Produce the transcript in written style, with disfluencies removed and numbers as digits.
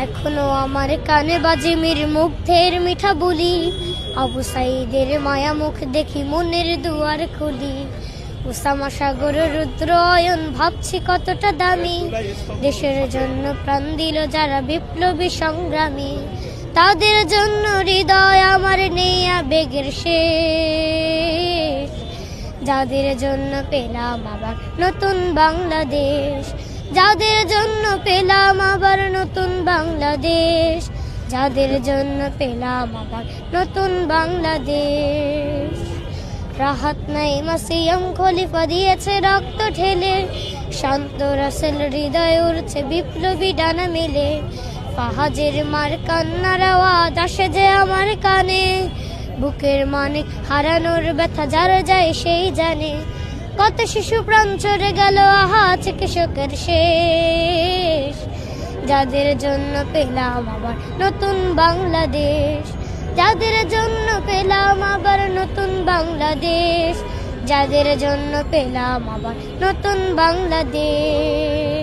এখনো আমার কানে বাজে মীর মুগ্ধের মিঠা বলি, আবু সাইদের মায়া মুখ দেখি মনের দুয়ার খুলি। উসামা সাগর রুদ্র অয়ন ভাবছি কতটা দামি, দেশের জন্য প্রাণ দিল যারা বিপ্লবী সংগ্রামী। তাদের জন্য হৃদয় আমার নেই আবেগের শেষ, যাদের জন্য পেলাম আবার নতুন বাংলাদেশ, যাদের জন্য পেলাম আবার নতুন বাংলাদেশ, যাদের জন্য পেলাম আবার নতুন বাংলাদেশ। রাহাত নাইমা সিয়াম খলিফা দিয়েছে রক্ত ঢেলে, শান্ত রাসেল হৃদয় উড়ছে বিপ্লবী ডানা মেলে। ফাহাজের মার কান্নার আওয়াজ আসে যে আমার কানে, বুকের মানে হারানোর ব্যথা যার যায় সেই জানে। কত শিশু প্রাণ চড়ে গেল আহা চিকিৎসকের শেষ, যাদের জন্য পেলাম আবার নতুন বাংলাদেশ, যাদের জন্য পেলাম আবার নতুন বাংলাদেশ, যাদের জন্য পেলাম আবার নতুন বাংলাদেশ।